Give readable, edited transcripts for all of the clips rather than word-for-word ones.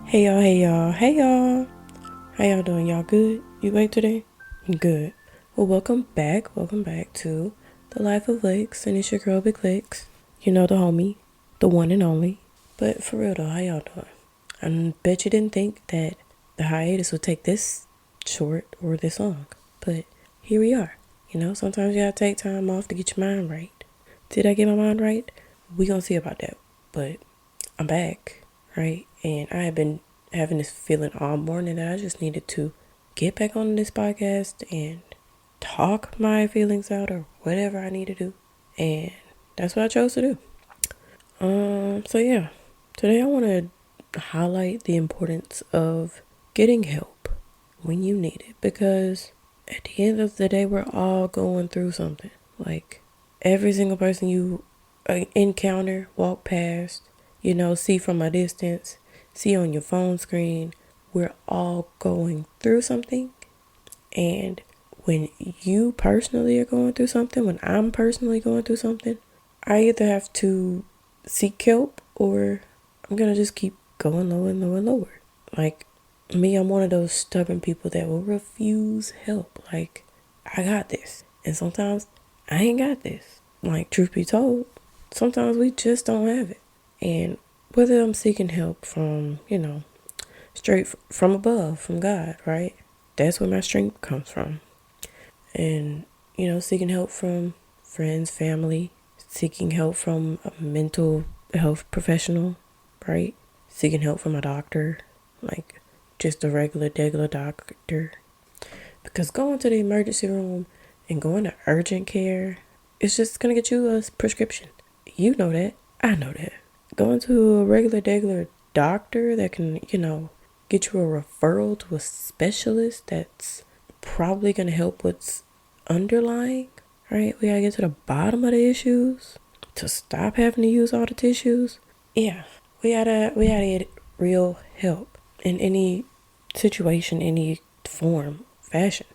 Hey y'all, hey y'all, hey y'all. How y'all doing? Y'all good? You awake today? Good. Well, welcome back to The Life of Lex, and it's your girl Big Lex. You know the homie, the one and only. But for real though, how y'all doing? I bet you didn't think that the hiatus would take this short or this long. But here we are. You know, sometimes you gotta take time off to get your mind right. Did I get my mind right? We gonna see about that. But I'm back, right? And I have been having this feeling all morning that I just needed to get back on this podcast and talk my feelings out or whatever I need to do. And that's what I chose to do. So yeah, today I want to highlight the importance of getting help when you need it, because at the end of the day, we're all going through something. Like every single person you encounter, walk past, see from a distance, see on your phone screen, we're all going through something. And when you personally are going through something, when I'm personally going through something, I either have to seek help or I'm going to just keep going lower and lower and lower. Like me, I'm one of those stubborn people that will refuse help. Like, I got this. And sometimes I ain't got this. Like, truth be told, sometimes we just don't have it. And whether I'm seeking help from, straight from above, from God, right? That's where my strength comes from. And, seeking help from friends, family, seeking help from a mental health professional, right? Seeking help from a doctor, like just a regular doctor. Because going to the emergency room and going to urgent care, it's just going to get you a prescription. You know that. I know that. Going to a regular doctor that can, get you a referral to a specialist that's probably going to help what's underlying, right? We got to get to the bottom of the issues to stop having to use all the tissues. Yeah, we gotta get real help in any situation, any form, fashion.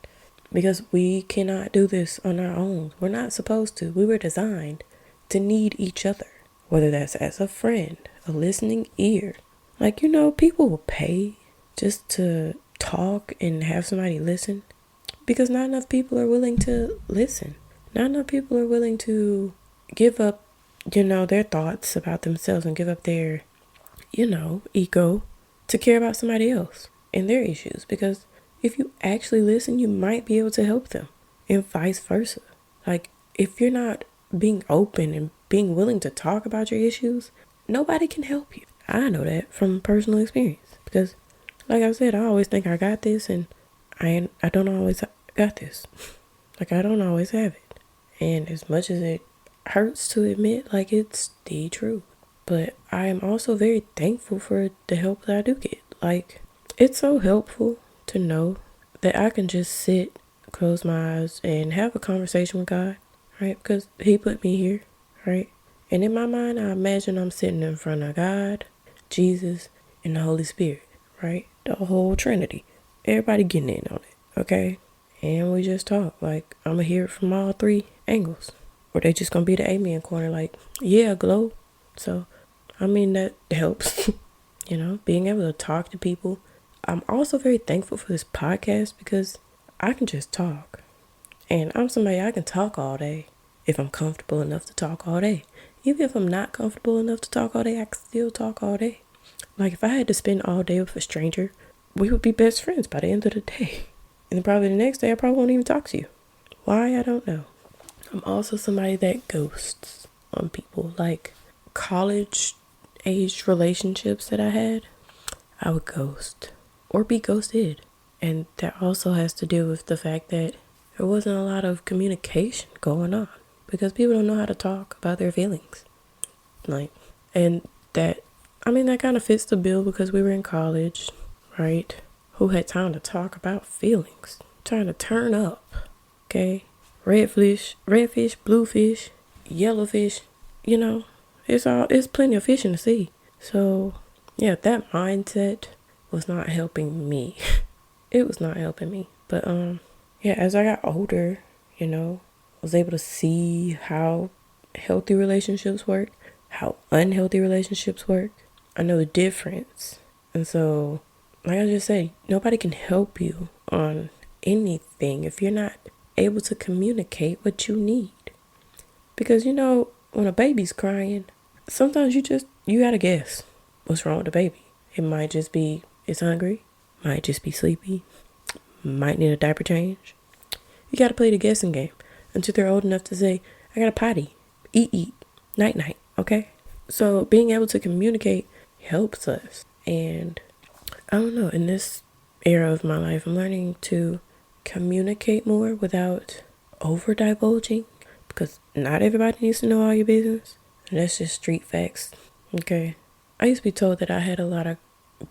Because we cannot do this on our own. We're not supposed to. We were designed to need each other. Whether that's as a friend, a listening ear. Like, people will pay just to talk and have somebody listen. Because not enough people are willing to listen. Not enough people are willing to give up, their thoughts about themselves and give up their, ego to care about somebody else and their issues. Because if you actually listen, you might be able to help them, and vice versa. Like, if you're not being open and being willing to talk about your issues, nobody can help you. I know that from personal experience, because like I said, I always think I got this, and I don't always got this. Like, I don't always have it. And as much as it hurts to admit, like, it's the truth. But I am also very thankful for the help that I do get. Like, it's so helpful to know that I can just sit, close my eyes, and have a conversation with God, right? Because He put me here, right? And in my mind, I imagine I'm sitting in front of God, Jesus, and the Holy Spirit, right? The whole Trinity. Everybody getting in on it, okay? And we just talk. Like, I'm going to hear it from all three angles. Or they just going to be the amen corner, like, yeah, glow. So, that helps, being able to talk to people. I'm also very thankful for this podcast because I can just talk. And I'm somebody, I can talk all day if I'm comfortable enough to talk all day. Even if I'm not comfortable enough to talk all day, I can still talk all day. Like, if I had to spend all day with a stranger, we would be best friends by the end of the day. And then probably the next day, I probably won't even talk to you. Why? I don't know. I'm also somebody that ghosts on people. Like, college age relationships that I had, I would ghost or be ghosted. And that also has to do with the fact that there wasn't a lot of communication going on because people don't know how to talk about their feelings. Like, and that kind of fits the bill because we were in college, right? Who had time to talk about feelings? Trying to turn up, okay? Redfish, bluefish, yellowfish, it's plenty of fish in the sea. So, yeah, that mindset was not helping me. It was not helping me. But, as I got older, I was able to see how healthy relationships work, how unhealthy relationships work. I know the difference And so, like I just said, nobody can help you on anything if you're not able to communicate what you need. Because when a baby's crying, sometimes you gotta guess what's wrong with the baby. It might just be it's hungry, might just be sleepy, might need a diaper change. You gotta play the guessing game until they're old enough to say, I got a potty, eat, night, okay? So being able to communicate helps us. And I don't know, in this era of my life, I'm learning to communicate more without over divulging, because not everybody needs to know all your business. And that's just street facts, okay? I used to be told that I had a lot of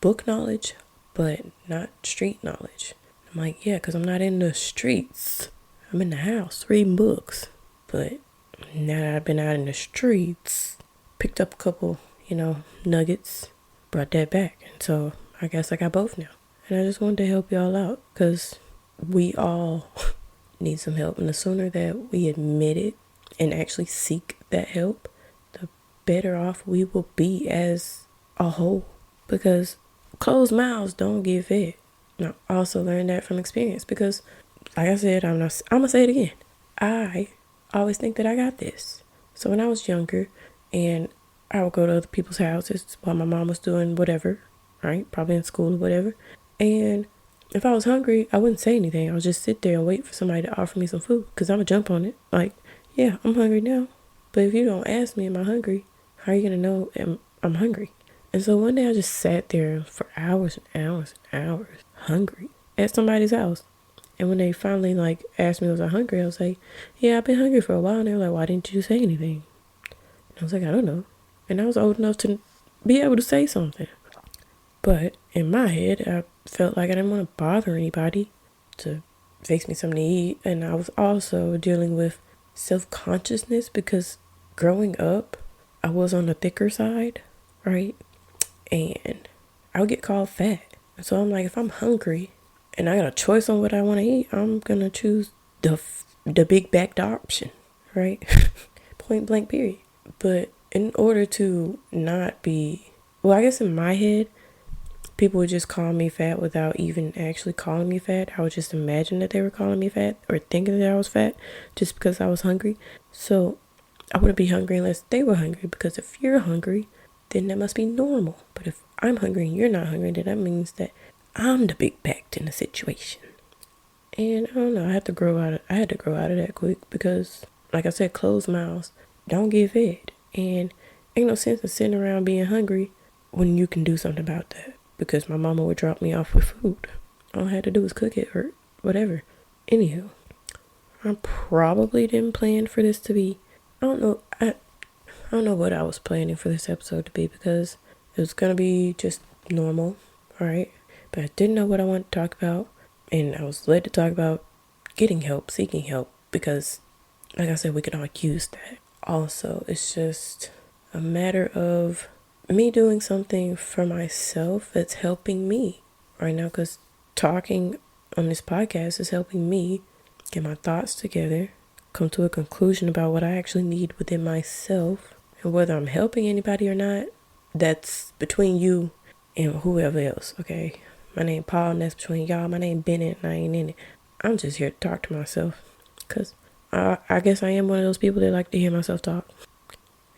book knowledge, but not street knowledge. I'm like, yeah, because I'm not in the streets. I'm in the house reading books. But now that I've been out in the streets, picked up a couple, nuggets, brought that back. And so I guess I got both now. And I just wanted to help y'all out because we all need some help. And the sooner that we admit it and actually seek that help, the better off we will be as a whole. Because closed mouths don't get fed. I also learned that from experience because, like I said, I'm going to say it again. I always think that I got this. So when I was younger and I would go to other people's houses while my mom was doing whatever, right? Probably in school or whatever. And if I was hungry, I wouldn't say anything. I would just sit there and wait for somebody to offer me some food because I'm going to jump on it. Like, yeah, I'm hungry now. But if you don't ask me, am I hungry? How are you going to know I'm hungry? And so one day I just sat there for hours and hours and hours, hungry, at somebody's house. And when they finally asked me was I hungry, I was like, yeah, I've been hungry for a while. And they were like, why didn't you say anything? And I was like, I don't know. And I was old enough to be able to say something. But in my head, I felt like I didn't want to bother anybody to fix me something to eat. And I was also dealing with self-consciousness because growing up, I was on the thicker side, right? And I would get called fat. And so I'm like, if I'm hungry and I got a choice on what I want to eat, I'm going to choose the big backed option, right? Point blank period. But in order to not be, well, I guess in my head, people would just call me fat without even actually calling me fat. I would just imagine that they were calling me fat or thinking that I was fat just because I was hungry. So I wouldn't be hungry unless they were hungry, because if you're hungry, then that must be normal. But if I'm hungry and you're not hungry, then that means that I'm the big backed in the situation. And I don't know, I had to grow out of that quick because, like I said, closed mouths don't get fed. And ain't no sense in sitting around being hungry when you can do something about that. Because my mama would drop me off with food. All I had to do was cook it or whatever. Anywho, I probably didn't plan for this to be, I don't know what I was planning for this episode to be, because it was going to be just normal, alright? But I didn't know what I wanted to talk about, and I was led to talk about getting help, seeking help, because, like I said, we could all use that. Also, it's just a matter of me doing something for myself that's helping me right now, because talking on this podcast is helping me get my thoughts together, come to a conclusion about what I actually need within myself. And whether I'm helping anybody or not, that's between you and whoever else, okay? My name Paul, and that's between y'all. My name Bennett, and I ain't in it. I'm just here to talk to myself, because I guess I am one of those people that like to hear myself talk.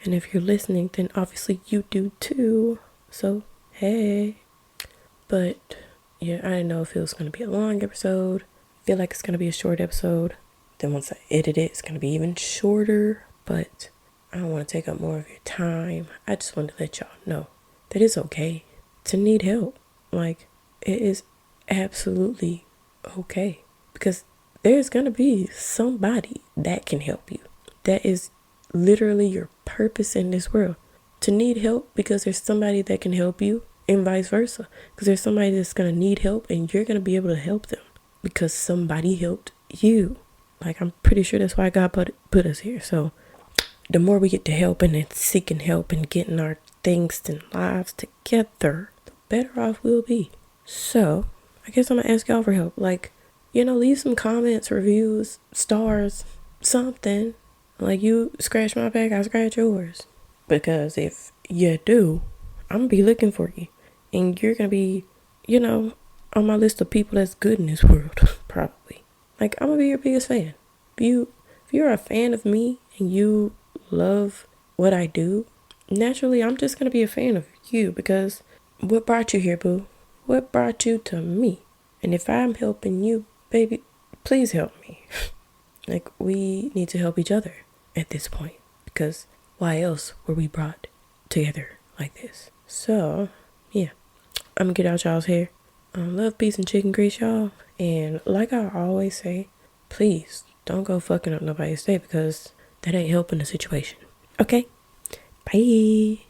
And if you're listening, then obviously you do too. So, hey. But, yeah, I didn't know if it was going to be a long episode. I feel like it's going to be a short episode. Then once I edit it, it's going to be even shorter. But I don't want to take up more of your time. I just wanted to let y'all know that it's okay to need help. Like, it is absolutely okay. Because there's going to be somebody that can help you. That is literally your purpose in this world. To need help because there's somebody that can help you, and vice versa. Because there's somebody that's going to need help and you're going to be able to help them because somebody helped you. Like, I'm pretty sure that's why God put us here. So the more we get to helping and seeking help and getting our things and lives together, the better off we'll be. So I guess I'm going to ask y'all for help. Like, leave some comments, reviews, stars, something. Like, you scratch my back, I scratch yours. Because if you do, I'm going to be looking for you. And you're gonna be, you know, on my list of people that's good in this world, probably. Like, I'm gonna be your biggest fan. If you're a fan of me and you love what I do, naturally I'm just gonna be a fan of you, because what brought you here, boo? What brought you to me? And if I'm helping you, baby, please help me. Like, we need to help each other at this point, because why else were we brought together like this? So, yeah, I'm gonna get out y'all's hair. Love, peace, and chicken grease, y'all. And like I always say, please don't go fucking up nobody's day, because that ain't helping the situation. Okay? Bye.